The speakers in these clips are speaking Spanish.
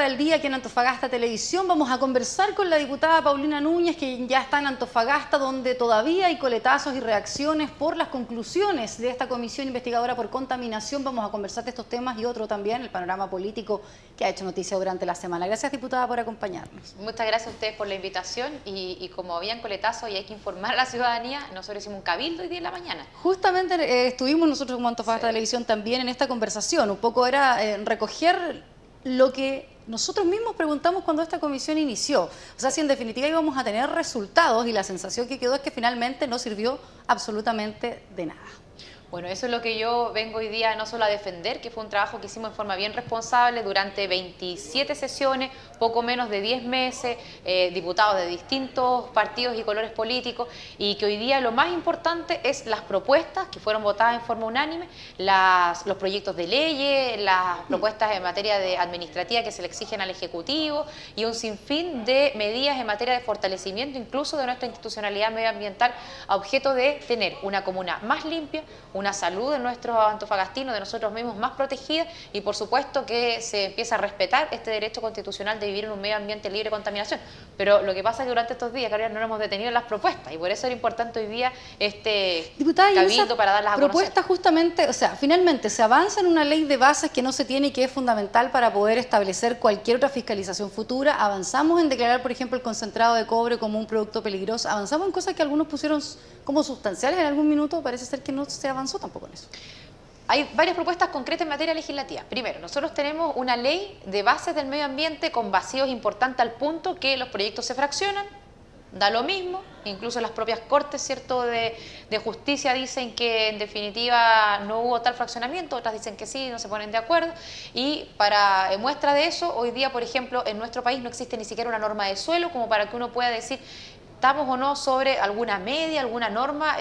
del día aquí en Antofagasta Televisión. Vamos a conversar con la diputada Paulina Núñez, que ya está en Antofagasta, donde todavía hay coletazos y reacciones por las conclusiones de esta comisión investigadora por contaminación. Vamos a conversar de estos temas y otro también, el panorama político que ha hecho noticia durante la semana. Gracias, diputada, por acompañarnos. Muchas gracias a ustedes por la invitación y como habían coletazo y hay que informar a la ciudadanía, nosotros hicimos un cabildo hoy día en la mañana. Justamente estuvimos nosotros como Antofagasta Televisión también en esta conversación. Un poco era recoger lo que nosotros mismos preguntamos cuando esta comisión inició. O sea, si en definitiva íbamos a tener resultados, y la sensación que quedó es que finalmente no sirvió absolutamente de nada. Bueno, eso es lo que yo vengo hoy día no solo a defender, que fue un trabajo que hicimos en forma bien responsable durante 27 sesiones, poco menos de 10 meses, diputados de distintos partidos y colores políticos, y que hoy día lo más importante es las propuestas que fueron votadas en forma unánime, los proyectos de leyes, las propuestas en materia de administrativa que se le exigen al Ejecutivo y un sinfín de medidas en materia de fortalecimiento incluso de nuestra institucionalidad medioambiental a objeto de tener una comuna más limpia, una salud de nuestros antofagastinos, de nosotros mismos más protegida y por supuesto que se empieza a respetar este derecho constitucional de vivir en un medio ambiente libre de contaminación. Pero lo que pasa es que durante estos días, Carolina, no nos hemos detenido en las propuestas y por eso era importante hoy día este cabildo para darlas a conocer. Propuesta justamente, o sea, finalmente se avanza en una ley de bases que no se tiene y que es fundamental para poder establecer cualquier otra fiscalización futura. Avanzamos en declarar, por ejemplo, el concentrado de cobre como un producto peligroso. Avanzamos en cosas que algunos pusieron como sustanciales en algún minuto. Parece ser que no se avanzó tampoco en eso. Hay varias propuestas concretas en materia legislativa. Primero, nosotros tenemos una ley de bases del medio ambiente con vacíos importantes al punto que los proyectos se fraccionan, da lo mismo, incluso las propias cortes, ¿cierto?, de justicia dicen que en definitiva no hubo tal fraccionamiento, otras dicen que sí, no se ponen de acuerdo, y para muestra de eso, hoy día, por ejemplo, en nuestro país no existe ni siquiera una norma de suelo como para que uno pueda decir estamos o no sobre alguna media, alguna norma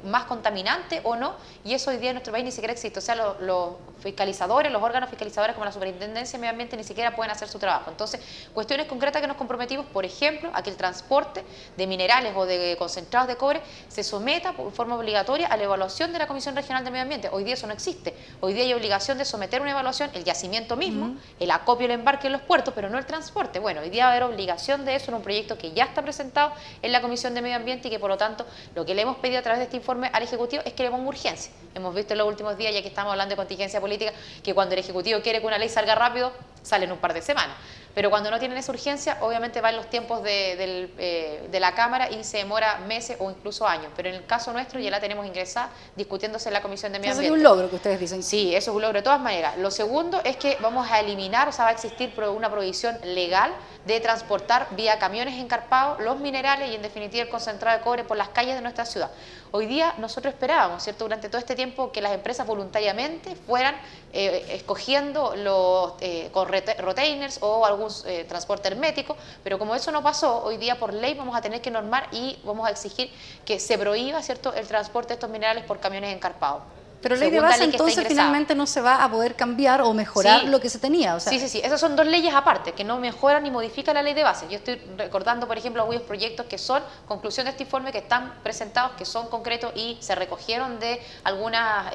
más contaminante o no, y eso hoy día en nuestro país ni siquiera existe. O sea, los fiscalizadores, los órganos fiscalizadores como la Superintendencia de Medio Ambiente ni siquiera pueden hacer su trabajo. Entonces, cuestiones concretas que nos comprometimos, por ejemplo, a que el transporte de minerales o de concentrados de cobre se someta por forma obligatoria a la evaluación de la Comisión Regional de Medio Ambiente. Hoy día eso no existe. Hoy día hay obligación de someter una evaluación, el yacimiento mismo, el acopio y el embarque en los puertos, pero no el transporte. Bueno, hoy día va a haber obligación de eso en un proyecto que ya está presentado en la Comisión de Medio Ambiente y que por lo tanto lo que le hemos pedido a través de este informe al Ejecutivo es que le ponga urgencia. Hemos visto en los últimos días, ya que estamos hablando de contingencia política, que cuando el Ejecutivo quiere que una ley salga rápido, sale en un par de semanas. Pero cuando no tienen esa urgencia, obviamente van los tiempos de la Cámara y se demora meses o incluso años. Pero en el caso nuestro ya la tenemos ingresada, discutiéndose en la Comisión de Medio Ambiente. Eso es un logro que ustedes dicen. Sí, eso es un logro de todas maneras. Lo segundo es que vamos a eliminar, o sea, va a existir una provisión legal de transportar vía camiones encarpados los minerales y en definitiva el concentrado de cobre por las calles de nuestra ciudad. Hoy día nosotros esperábamos, ¿cierto?, durante todo este tiempo que las empresas voluntariamente fueran escogiendo los con retainers o algún transporte hermético, pero como eso no pasó, hoy día por ley vamos a tener que normar y vamos a exigir que se prohíba, ¿cierto?, el transporte de estos minerales por camiones encarpados. Pero ley de base entonces finalmente no se va a poder cambiar o mejorar lo que se tenía. O sea, sí. Esas son dos leyes aparte, que no mejoran ni modifican la ley de base. Yo estoy recordando, por ejemplo, algunos proyectos que son conclusión de este informe, que están presentados, que son concretos y se recogieron de algunas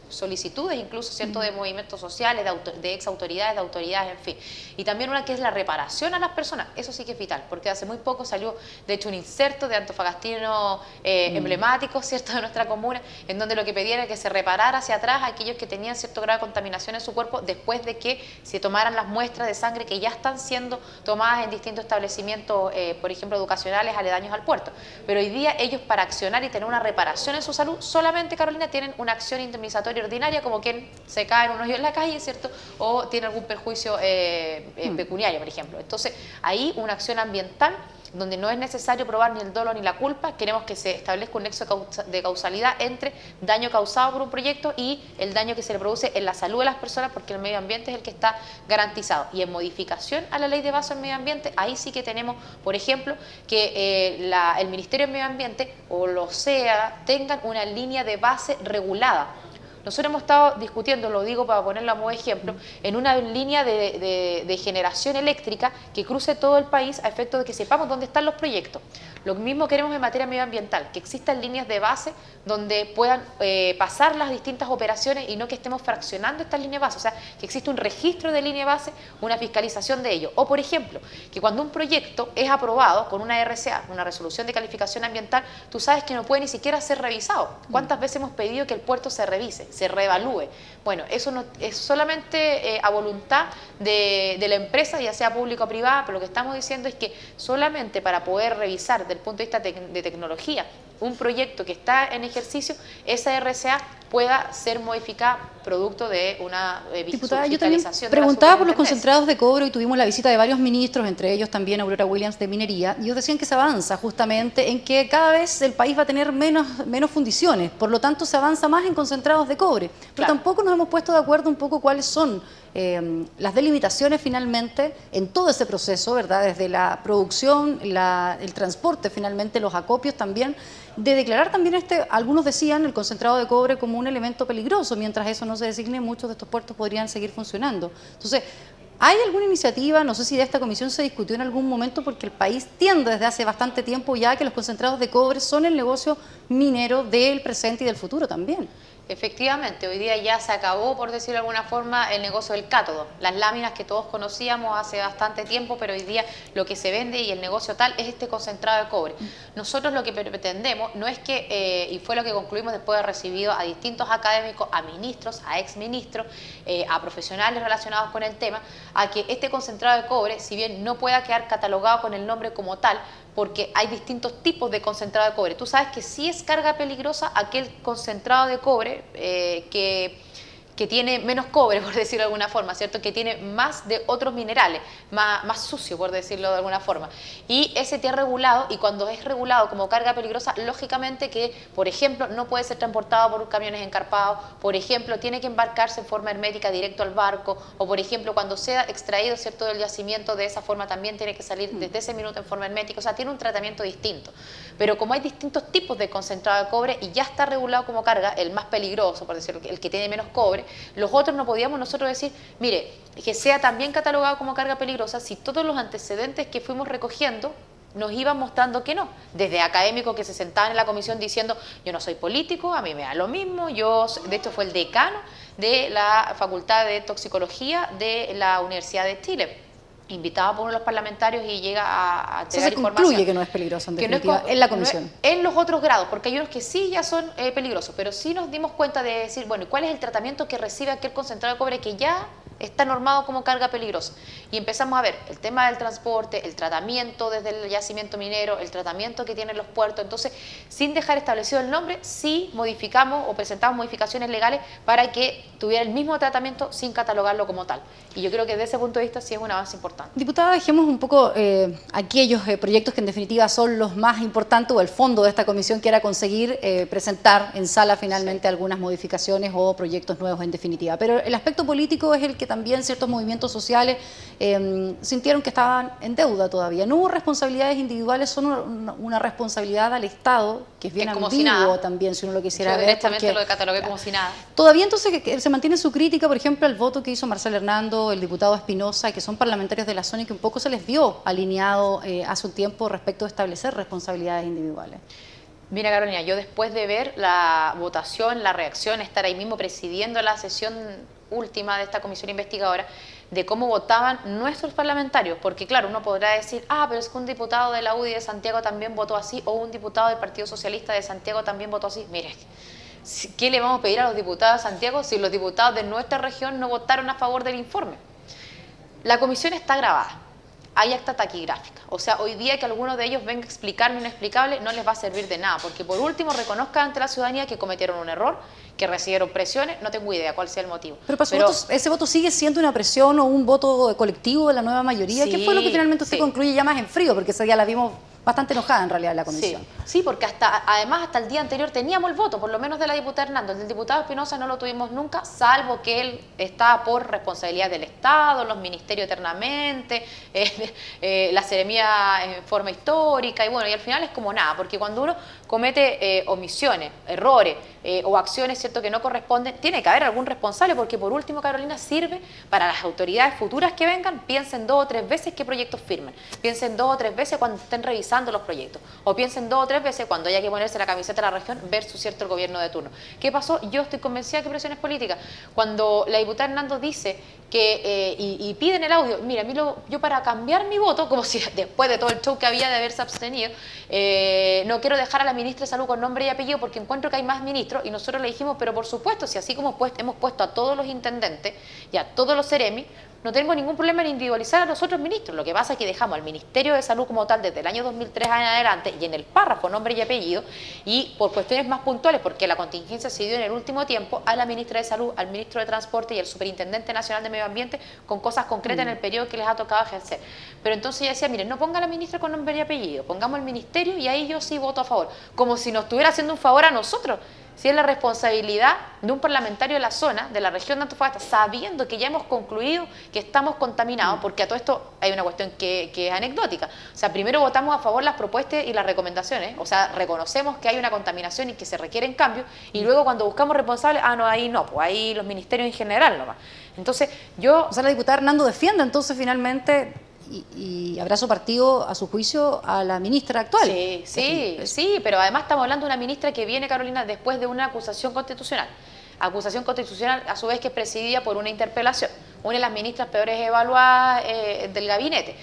solicitudes, incluso, ¿cierto?, de movimientos sociales, de ex autoridades, de autoridades, en fin. Y también una que es la reparación a las personas. Eso sí que es vital, porque hace muy poco salió, de hecho, un inserto de antofagastinos emblemáticos, ¿cierto?, de nuestra comuna, en donde lo que pedían era que se reparara hacia atrás a aquellos que tenían cierto grado de contaminación en su cuerpo después de que se tomaran las muestras de sangre que ya están siendo tomadas en distintos establecimientos, por ejemplo, educacionales aledaños al puerto. Pero hoy día ellos, para accionar y tener una reparación en su salud, solamente, Carolina, tienen una acción indemnizatoria ordinaria, como quien se cae en un hoyo en la calle, ¿cierto?, o tiene algún perjuicio pecuniario, por ejemplo. Entonces, ahí una acción ambiental donde no es necesario probar ni el dolo ni la culpa. Queremos que se establezca un nexo de causalidad entre daño causado por un proyecto y el daño que se le produce en la salud de las personas, porque el medio ambiente es el que está garantizado. Y en modificación a la ley de base del medio ambiente, ahí sí que tenemos, por ejemplo, que el Ministerio del Medio Ambiente o los SEA tengan una línea de base regulada. nosotros hemos estado discutiendo, lo digo para ponerlo a modo de ejemplo, en una línea de generación eléctrica que cruce todo el país a efecto de que sepamos dónde están los proyectos. Lo mismo queremos en materia medioambiental, que existan líneas de base donde puedan pasar las distintas operaciones y no que estemos fraccionando estas líneas de base, o sea, que existe un registro de línea de base, una fiscalización de ello. O, por ejemplo, que cuando un proyecto es aprobado con una RCA, una resolución de calificación ambiental, tú sabes que no puede ni siquiera ser revisado. ¿Cuántas veces hemos pedido que el puerto se revise, se reevalúe? Bueno, eso no es solamente a voluntad de la empresa, ya sea pública o privada, pero lo que estamos diciendo es que solamente para poder revisar desde el punto de vista de tecnología un proyecto que está en ejercicio, esa RCA pueda ser modificada producto de una Diputada, yo también preguntaba por los concentrados de cobre y tuvimos la visita de varios ministros, entre ellos también Aurora Williams de Minería, y ellos decían que se avanza justamente en que cada vez el país va a tener menos fundiciones, por lo tanto se avanza más en concentrados de cobre, pero claro, tampoco nos hemos puesto de acuerdo un poco cuáles son las delimitaciones finalmente en todo ese proceso, ¿verdad? Desde la producción, el transporte finalmente, los acopios también, de declarar también algunos decían el concentrado de cobre como un elemento peligroso, mientras eso no se designe, muchos de estos puertos podrían seguir funcionando. Entonces, ¿hay alguna iniciativa, no sé si de esta comisión se discutió en algún momento, porque el país tiende desde hace bastante tiempo ya que los concentrados de cobre son el negocio minero del presente y del futuro también? Efectivamente, hoy día ya se acabó, por decirlo de alguna forma, el negocio del cátodo. Las láminas que todos conocíamos hace bastante tiempo, pero hoy día lo que se vende y el negocio tal es este concentrado de cobre. Nosotros lo que pretendemos no es que, y fue lo que concluimos después de haber recibido a distintos académicos, a ministros, a exministros, a profesionales relacionados con el tema, a que este concentrado de cobre, si bien no pueda quedar catalogado con el nombre como tal, porque hay distintos tipos de concentrado de cobre. Tú sabes que sí es carga peligrosa aquel concentrado de cobre que tiene menos cobre, por decirlo de alguna forma, ¿cierto? Que tiene más de otros minerales, más sucio, por decirlo de alguna forma. Y ese te es regulado, y cuando es regulado como carga peligrosa, lógicamente que, por ejemplo, no puede ser transportado por camiones encarpados, por ejemplo, tiene que embarcarse en forma hermética directo al barco, o por ejemplo, cuando sea extraído, ¿cierto?, del yacimiento, de esa forma también tiene que salir desde ese minuto en forma hermética, o sea, tiene un tratamiento distinto. Pero como hay distintos tipos de concentrado de cobre y ya está regulado como carga, el más peligroso, por decirlo, el que tiene menos cobre, los otros no podíamos nosotros decir, mire, que sea también catalogado como carga peligrosa si todos los antecedentes que fuimos recogiendo nos iban mostrando que no. Desde académicos que se sentaban en la comisión diciendo, yo no soy político, a mí me da lo mismo, de hecho fue el decano de la Facultad de Toxicología de la Universidad de Chile, invitado por uno de los parlamentarios y llega a entregar información. Se concluye que no es peligroso en definitiva en la comisión. En los otros grados, porque hay unos que sí ya son peligrosos, pero sí nos dimos cuenta de decir, bueno, ¿cuál es el tratamiento que recibe aquel concentrado de cobre que ya está normado como carga peligrosa? Y empezamos a ver el tema del transporte, el tratamiento desde el yacimiento minero, el tratamiento que tienen los puertos. Entonces, sin dejar establecido el nombre, sí modificamos o presentamos modificaciones legales para que tuviera el mismo tratamiento sin catalogarlo como tal. Y yo creo que desde ese punto de vista sí es un avance importante. Diputada, dejemos un poco aquellos proyectos que en definitiva son los más importantes o el fondo de esta comisión que era conseguir presentar en sala finalmente algunas modificaciones o proyectos nuevos en definitiva. Pero el aspecto político es el que también ciertos movimientos sociales sintieron que estaban en deuda todavía. No hubo responsabilidades individuales, son una responsabilidad al Estado, que es bien ambiguo también, si uno lo quisiera ver. Directamente lo catalogué como si nada. Todavía entonces se mantiene su crítica, por ejemplo, al voto que hizo Marcelo Hernando, el diputado Espinosa, que son parlamentarios de la zona y que un poco se les vio alineado hace un tiempo respecto de establecer responsabilidades individuales. Mira, Carolina, yo después de ver la votación, la reacción, estar ahí mismo presidiendo la sesión última de esta comisión investigadora, de cómo votaban nuestros parlamentarios, porque claro, uno podrá decir, pero es que un diputado de la UDI de Santiago también votó así, o un diputado del Partido Socialista de Santiago también votó así. Mire, ¿qué le vamos a pedir a los diputados de Santiago si los diputados de nuestra región no votaron a favor del informe? La comisión está grabada, hay acta taquigráfica, o sea, hoy día que alguno de ellos venga a explicar lo inexplicable no les va a servir de nada, porque por último reconozcan ante la ciudadanía que cometieron un error, que recibieron presiones, no tengo idea cuál sea el motivo. Pero ese voto sigue siendo una presión o un voto colectivo de la nueva mayoría. Sí, ¿qué fue lo que finalmente usted concluye ya más en frío? Porque ese día la vimos bastante enojada en realidad en la comisión. Sí, porque además hasta el día anterior teníamos el voto, por lo menos de la diputada Hernando. El del diputado Espinosa no lo tuvimos nunca, salvo que él está por responsabilidad del Estado, los ministerios eternamente, la seremía en forma histórica, y bueno, y al final es como nada, porque cuando uno comete omisiones, errores o acciones ¿cierto?, que no corresponden, tiene que haber algún responsable, porque por último, Carolina, sirve para las autoridades futuras que vengan, piensen 2 o 3 veces qué proyectos firmen, piensen 2 o 3 veces cuando estén revisando los proyectos, o piensen 2 o 3 veces cuando haya que ponerse la camiseta de la región versus, ¿cierto?, el gobierno de turno. ¿Qué pasó? Yo estoy convencida que presiones políticas. Cuando la diputada Hernando dice que, y piden el audio, mira, a mí yo para cambiar mi voto, como si después de todo el show que había de haberse abstenido, no quiero dejar a la ministra de Salud con nombre y apellido porque encuentro que hay más ministros, y nosotros le dijimos, pero por supuesto, si así como hemos puesto a todos los intendentes y a todos los CEREMI, no tengo ningún problema en individualizar a los otros ministros. Lo que pasa es que dejamos al Ministerio de Salud como tal desde el año 2003 en adelante, y en el párrafo nombre y apellido, y por cuestiones más puntuales, porque la contingencia se dio en el último tiempo, a la ministra de Salud, al ministro de Transporte y al Superintendente Nacional de Medio Ambiente, con cosas concretas en el periodo que les ha tocado ejercer. Pero entonces ella decía, miren, no ponga a la ministra con nombre y apellido, pongamos el ministerio y ahí yo sí voto a favor, como si nos estuviera haciendo un favor a nosotros. Si es la responsabilidad de un parlamentario de la zona, de la región de Antofagasta, sabiendo que ya hemos concluido que estamos contaminados, porque a todo esto hay una cuestión que es anecdótica. O sea, primero votamos a favor las propuestas y las recomendaciones, o sea, reconocemos que hay una contaminación y que se requieren cambios, y luego cuando buscamos responsables, no, ahí no, pues ahí los ministerios en general nomás. Entonces, O sea, la diputada Hernando defiende entonces finalmente... Y habrá su partido, a su juicio, a la ministra actual. Sí, pero además estamos hablando de una ministra que viene, Carolina, después de una acusación constitucional a su vez que es presidida por una interpelación, una de las ministras peores evaluadas del gabinete.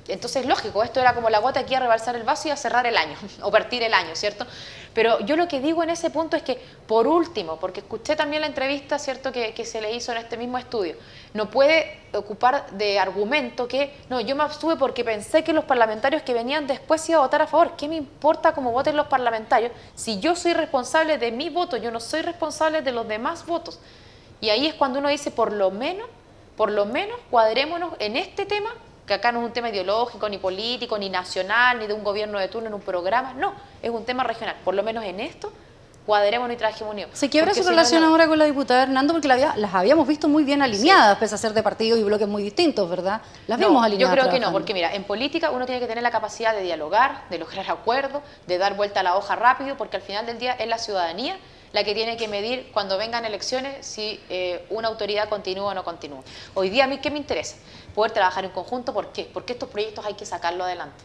Entonces, lógico, esto era como la gota que iba a rebalsar el vaso y a cerrar el año, o partir el año, ¿cierto? Pero yo lo que digo en ese punto es que, por último, porque escuché también la entrevista, ¿cierto?, que se le hizo en este mismo estudio, no puede ocupar de argumento que, no, yo me abstuve porque pensé que los parlamentarios que venían después iban a votar a favor. ¿Qué me importa cómo voten los parlamentarios si yo soy responsable de mi voto? Yo no soy responsable de los demás votos. Y ahí es cuando uno dice, por lo menos, cuadrémonos en este tema, que acá no es un tema ideológico, ni político, ni nacional, ni de un gobierno de turno en un programa, no, es un tema regional. Por lo menos en esto, cuadrémonos y trajemos unión. ¿Se quiebra su relación ahora con la diputada Hernando? Porque las habíamos visto muy bien alineadas, pese a ser de partidos y bloques muy distintos, ¿verdad? Las vimos alineadas. Yo creo que no, porque mira, en política uno tiene que tener la capacidad de dialogar, de lograr acuerdos, de dar vuelta a la hoja rápido, porque al final del día es la ciudadanía la que tiene que medir cuando vengan elecciones si una autoridad continúa o no continúa. Hoy día a mí, ¿qué me interesa? Poder trabajar en conjunto. ¿Por qué? Porque estos proyectos hay que sacarlo adelante.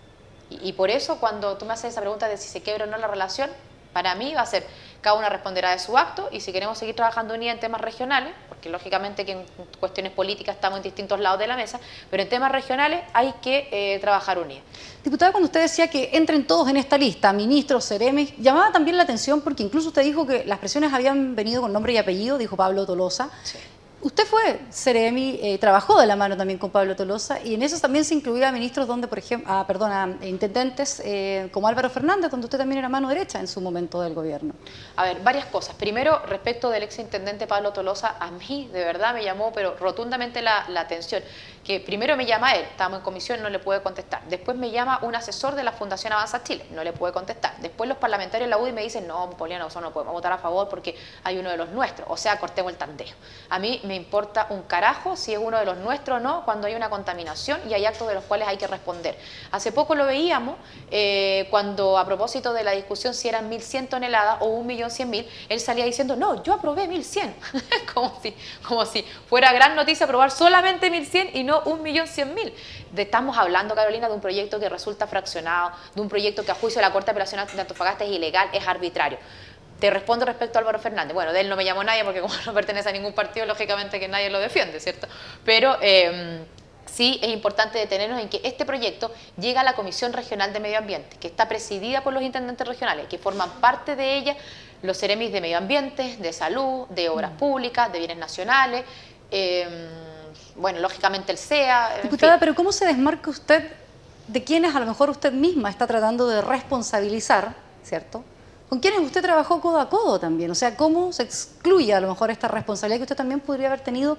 Y por eso, cuando tú me haces esa pregunta de si se quiebra o no la relación, para mí va a ser, cada una responderá de su acto, y si queremos seguir trabajando unida en temas regionales, porque lógicamente que en cuestiones políticas estamos en distintos lados de la mesa, pero en temas regionales hay que trabajar unida. Diputada, cuando usted decía que entren todos en esta lista, ministros, CEREMI, llamaba también la atención porque incluso usted dijo que las presiones habían venido con nombre y apellido, dijo Pablo Tolosa. Sí. Usted fue CEREMI, trabajó de la mano también con Pablo Tolosa, y en eso también se incluía ministros donde, por ejemplo, intendentes como Álvaro Fernández, donde usted también era mano derecha en su momento del gobierno. A ver, varias cosas. Primero, respecto del exintendente Pablo Tolosa, a mí de verdad me llamó pero rotundamente la atención, que primero me llama él, estábamos en comisión, no le pude contestar. Después me llama un asesor de la Fundación Avanza Chile, no le pude contestar. Después los parlamentarios de la UDI me dicen, no, Poliana, nosotros no podemos votar a favor porque hay uno de los nuestros, o sea, cortemos el tanteo. A mí me importa un carajo si es uno de los nuestros o no, cuando hay una contaminación y hay actos de los cuales hay que responder. Hace poco lo veíamos, cuando a propósito de la discusión si eran 1.100 toneladas o 1.100.000, él salía diciendo, no, yo aprobé 1.100, como si fuera gran noticia aprobar solamente 1.100 y no 1.100.000. Estamos hablando, Carolina, de un proyecto que resulta fraccionado, de un proyecto que a juicio de la Corte de Apelación de Antofagasta es ilegal, es arbitrario. Te respondo respecto a Álvaro Fernández. Bueno, de él no me llamó nadie porque como no pertenece a ningún partido, lógicamente que nadie lo defiende, ¿cierto? Pero sí es importante detenernos en que este proyecto llega a la Comisión Regional de Medio Ambiente, que está presidida por los intendentes regionales, que forman parte de ella los CEREMIs de Medio Ambiente, de Salud, de Obras Públicas, de Bienes Nacionales, bueno, lógicamente el SEA. Diputada, pero ¿cómo se desmarca usted de quienes a lo mejor usted misma está tratando de responsabilizar, ¿cierto?, con quienes usted trabajó codo a codo también? O sea, ¿cómo se excluye a lo mejor esta responsabilidad que usted también podría haber tenido?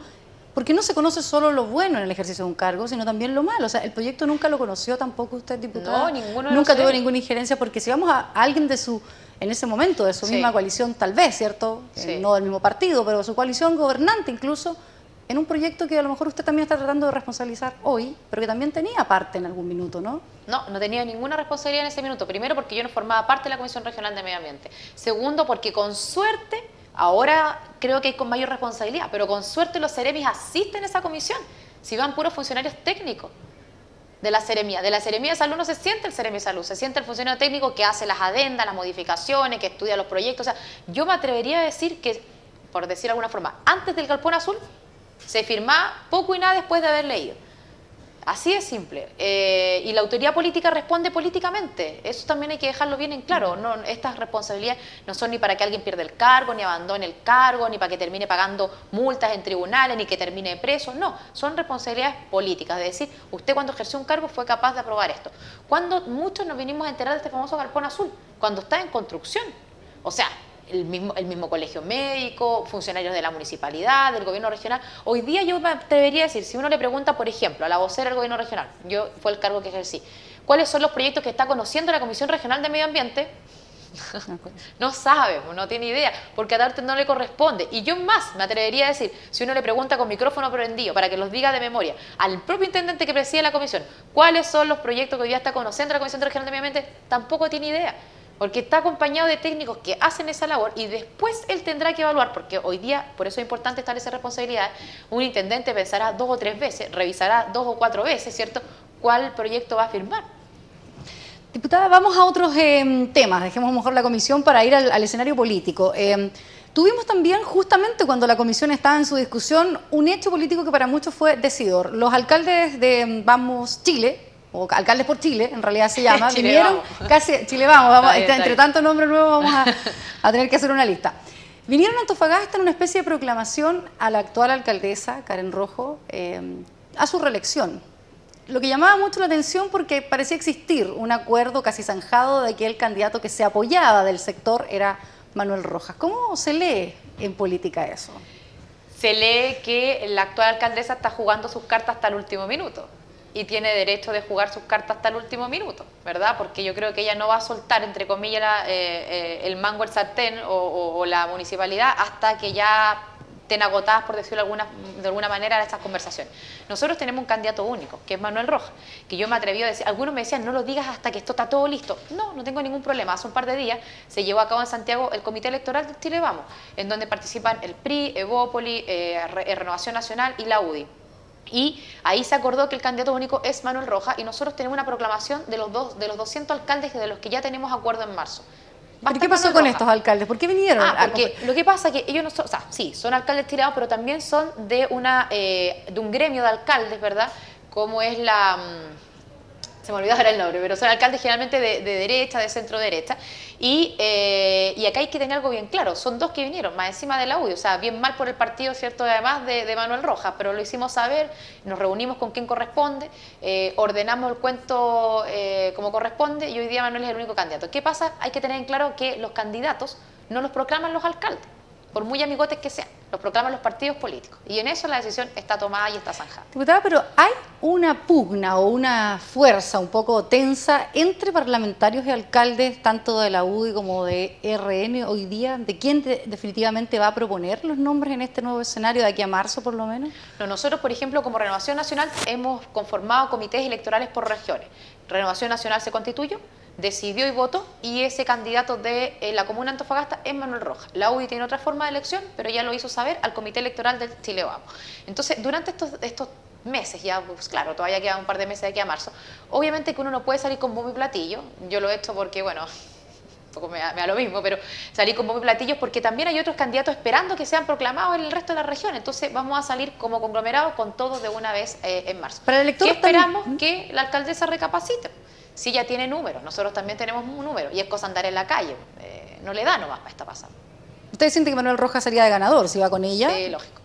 Porque no se conoce solo lo bueno en el ejercicio de un cargo, sino también lo malo. O sea, el proyecto nunca lo conoció tampoco usted, diputada. No, ninguno de nunca tuvo ninguna injerencia, porque si vamos a alguien de su, en ese momento, de su misma coalición, tal vez, ¿cierto? Sí. No del mismo partido, pero de su coalición gobernante incluso, en un proyecto que a lo mejor usted también está tratando de responsabilizar hoy, pero que también tenía parte en algún minuto, ¿no? No, no tenía ninguna responsabilidad en ese minuto. Primero, porque yo no formaba parte de la Comisión Regional de Medio Ambiente. Segundo, porque con suerte, ahora creo que hay con mayor responsabilidad, pero con suerte los Ceremis asisten a esa comisión, si van puros funcionarios técnicos de la Seremía. De la Seremía de Salud no se siente el Seremi de Salud, se siente el funcionario técnico que hace las adendas, las modificaciones, que estudia los proyectos. O sea, yo me atrevería a decir que, por decir de alguna forma, antes del Galpón Azul, se firmaba poco y nada después de haber leído. Así es simple. Y la autoridad política responde políticamente. Eso también hay que dejarlo bien en claro. No, estas responsabilidades no son ni para que alguien pierda el cargo, ni abandone el cargo, ni para que termine pagando multas en tribunales, ni que termine preso. No, son responsabilidades políticas. Es decir, usted cuando ejerció un cargo fue capaz de aprobar esto. Cuando muchos nos vinimos a enterar de este famoso Galpón Azul, cuando está en construcción. O sea, el mismo colegio médico, funcionarios de la municipalidad, del gobierno regional. Hoy día yo me atrevería a decir, si uno le pregunta, por ejemplo, a la vocera del gobierno regional, yo fue el cargo que ejercí, ¿cuáles son los proyectos que está conociendo la Comisión Regional de Medio Ambiente? No sabe, no tiene idea, porque a Darte no le corresponde. Y yo más me atrevería a decir, si uno le pregunta con micrófono prendido, para que los diga de memoria, al propio intendente que preside la comisión, ¿cuáles son los proyectos que hoy día está conociendo la Comisión Regional de Medio Ambiente? Tampoco tiene idea. Porque está acompañado de técnicos que hacen esa labor y después él tendrá que evaluar, porque hoy día, por eso es importante establecer responsabilidades, un intendente pensará 2 o 3 veces, revisará 2 o 4 veces, ¿cierto?, cuál proyecto va a firmar. Diputada, vamos a otros temas, dejemos mejor la comisión para ir al escenario político. Tuvimos también, justamente cuando la comisión estaba en su discusión, un hecho político que para muchos fue decidor. Los alcaldes de Vamos Chile, o Alcaldes por Chile, en realidad se llama, Chile vinieron Vamos. casi, Chile Vamos, Está bien, entre tantos nombres nuevos vamos a tener que hacer una lista. Vinieron a Antofagasta en una especie de proclamación a la actual alcaldesa, Karen Rojo, a su reelección. Lo que llamaba mucho la atención porque parecía existir un acuerdo casi zanjado de que el candidato que se apoyaba del sector era Manuel Rojas. ¿Cómo se lee en política eso? Se lee que la actual alcaldesa está jugando sus cartas hasta el último minuto y tiene derecho de jugar sus cartas hasta el último minuto, ¿verdad? Porque yo creo que ella no va a soltar, entre comillas, el mango, el sartén o la municipalidad hasta que ya estén agotadas, por decirlo de alguna manera, estas conversaciones. Nosotros tenemos un candidato único, que es Manuel Rojas, que yo me atreví a decir, algunos me decían, no lo digas hasta que esto está todo listo. No, no tengo ningún problema. Hace un par de días se llevó a cabo en Santiago el Comité Electoral de Chile Vamos, en donde participan el PRI, Evópoli, Renovación Nacional y la UDI. Y ahí se acordó que el candidato único es Manuel Rojas y nosotros tenemos una proclamación de los 200 alcaldes de los que ya tenemos acuerdo en marzo. ¿Pero qué pasó con estos alcaldes? ¿Por qué vinieron? Porque lo que pasa es que ellos no son, o sea, sí, son alcaldes tirados, pero también son de un gremio de alcaldes, ¿verdad? Como es se me olvidó ahora el nombre, pero son alcaldes generalmente de derecha, de centro derecha, y acá hay que tener algo bien claro, son 2 que vinieron, más encima de la UDI, o sea, bien mal por el partido, ¿cierto?, además de Manuel Rojas, pero lo hicimos saber, nos reunimos con quien corresponde, ordenamos el cuento como corresponde, y hoy día Manuel es el único candidato. ¿Qué pasa? Hay que tener en claro que los candidatos no los proclaman los alcaldes, por muy amigotes que sean, los proclaman los partidos políticos. Y en eso la decisión está tomada y está zanjada. Diputada, pero hay una pugna o una fuerza un poco tensa entre parlamentarios y alcaldes, tanto de la UDI como de RN hoy día, de quién definitivamente va a proponer los nombres en este nuevo escenario de aquí a marzo por lo menos. No, nosotros, por ejemplo, como Renovación Nacional, hemos conformado comités electorales por regiones. Renovación Nacional se constituyó, decidió y votó, y ese candidato de la comuna de Antofagasta es Manuel Rojas. La UDI tiene otra forma de elección, pero ya lo hizo saber al Comité Electoral del Chile Vamos. Entonces, durante estos meses, ya, pues claro, todavía quedan un par de meses de aquí a marzo, obviamente que uno no puede salir con bombo y platillo. Yo lo he hecho porque, bueno, un poco me da lo mismo, pero salir con bombo y platillos porque también hay otros candidatos esperando que sean proclamados en el resto de la región. Entonces vamos a salir como conglomerados con todos de una vez en marzo. Para el elector ¿Qué esperamos? Que la alcaldesa recapacite. Si ella tiene números, nosotros también tenemos un número, y es cosa andar en la calle, no le da nomás para esta pasada. ¿Usted siente que Manuel Rojas sería de ganador si va con ella? Sí, lógico.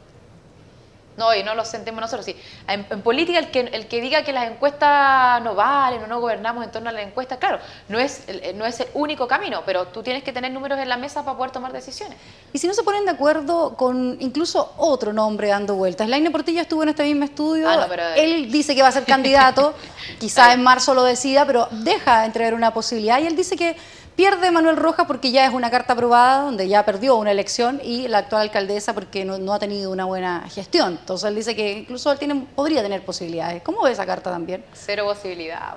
No, y no lo sentimos nosotros, sí. En política, el que diga que las encuestas no valen o no gobernamos en torno a las encuestas, claro, no es el único camino, pero tú tienes que tener números en la mesa para poder tomar decisiones. Y si no se ponen de acuerdo con incluso otro nombre dando vueltas. Laine Portilla estuvo en este mismo estudio, no, pero él dice que va a ser candidato, quizá en marzo lo decida, pero deja entrever una posibilidad, y él dice que Pierde Manuel Rojas porque ya es una carta aprobada, donde ya perdió una elección, y la actual alcaldesa porque no ha tenido una buena gestión. Entonces él dice que incluso él podría tener posibilidades. ¿Cómo ve esa carta también? Cero posibilidad.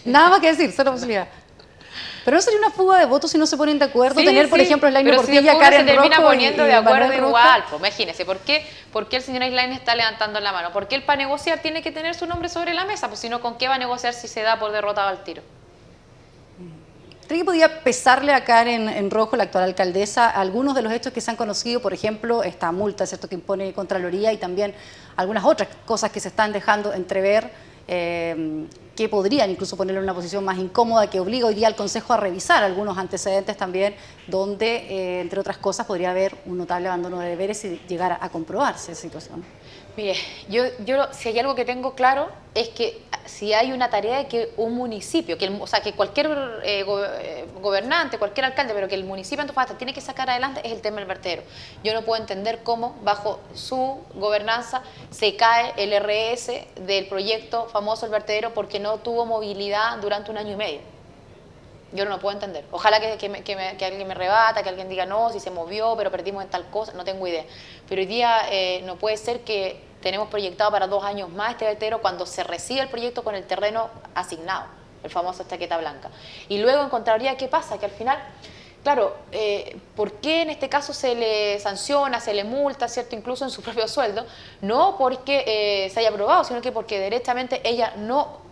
Nada más que decir, cero posibilidad. Pero no sería una fuga de votos si no se ponen de acuerdo. Sí, Tener, por sí, ejemplo, Slaine pero Portilla, si Karen se termina Rojo poniendo y de acuerdo Manuel igual, Rojas. pues imagínese, ¿por qué el señor Slaine está levantando la mano? ¿Por qué él para negociar tiene que tener su nombre sobre la mesa? Pues si no, ¿con qué va a negociar si se da por derrotado al tiro? ¿Cree que podía pesarle a Karen Rojo, la actual alcaldesa, algunos de los hechos que se han conocido, por ejemplo, esta multa, ¿cierto?, que impone Contraloría, y también algunas otras cosas que se están dejando entrever, que podrían incluso ponerle en una posición más incómoda, que obliga hoy día al Consejo a revisar algunos antecedentes también, donde, entre otras cosas, podría haber un notable abandono de deberes si llegara a comprobarse esa situación? Mire, yo si hay algo que tengo claro es que si hay una tarea de que un municipio, o sea, que cualquier gobernante, cualquier alcalde, pero que el municipio de Antofagasta tiene que sacar adelante, es el tema del vertedero. Yo no puedo entender cómo bajo su gobernanza se cae el RS del proyecto famoso El Vertedero porque no tuvo movilidad durante 1 año y medio. Yo no lo puedo entender. Ojalá que alguien me rebata, que alguien diga no, si se movió, pero perdimos en tal cosa, no tengo idea. Pero hoy día no puede ser que tenemos proyectado para 2 años más este vertedero cuando se recibe el proyecto con el terreno asignado, el famoso chaqueta blanca. Y luego en Contraloría, ¿qué pasa? Que al final, claro, ¿por qué en este caso se le sanciona, se le multa, ¿cierto?, incluso en su propio sueldo? No porque se haya aprobado, sino que porque directamente ella no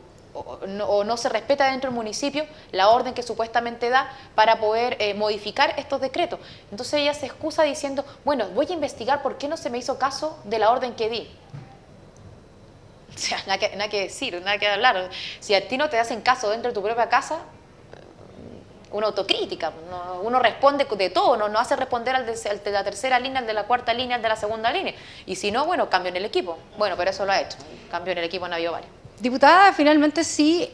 se respeta dentro del municipio la orden que supuestamente da para poder modificar estos decretos. Entonces ella se excusa diciendo, bueno, voy a investigar por qué no se me hizo caso de la orden que di. O sea, nada que decir, nada que hablar. Si a ti no te hacen caso dentro de tu propia casa, una autocrítica, uno responde de todo, no hace responder al de la tercera línea, al de la cuarta línea, al de la segunda línea. Y si no, bueno, cambio en el equipo. Bueno, pero eso lo ha hecho. Cambio en el equipo no ha habido varios. Diputada, finalmente sí,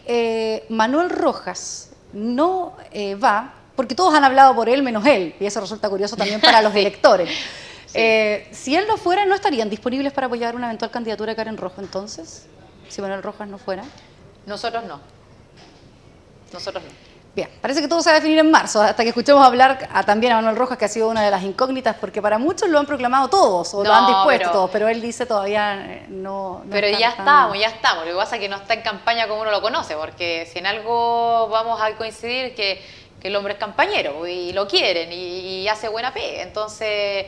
Manuel Rojas no va, porque todos han hablado por él menos él, y eso resulta curioso también para los electores. Sí. Si él no fuera, ¿no estarían disponibles para apoyar una eventual candidatura de Karen Rojo entonces? Si Manuel Rojas no fuera. Nosotros no. Nosotros no. Bien, parece que todo se va a definir en marzo, hasta que escuchemos hablar también a Manuel Rojas, que ha sido una de las incógnitas, porque para muchos lo han proclamado todos, o lo han dispuesto todos, pero él dice todavía no pero ya estamos. Lo que pasa es que no está en campaña como uno lo conoce, porque si en algo vamos a coincidir que el hombre es campañero y lo quieren y hace buena pega. Entonces,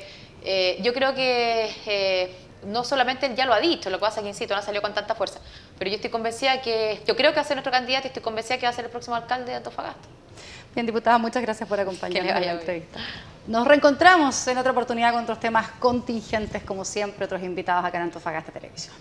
yo creo que no solamente él ya lo ha dicho, lo que pasa es que, insisto, no ha salido con tanta fuerza, pero yo estoy convencida yo creo que va a ser nuestro candidato y estoy convencida que va a ser el próximo alcalde de Antofagasta. Bien, diputada, muchas gracias por acompañarnos en la entrevista. Nos reencontramos en otra oportunidad con otros temas contingentes, como siempre, otros invitados acá en Antofagasta Televisión.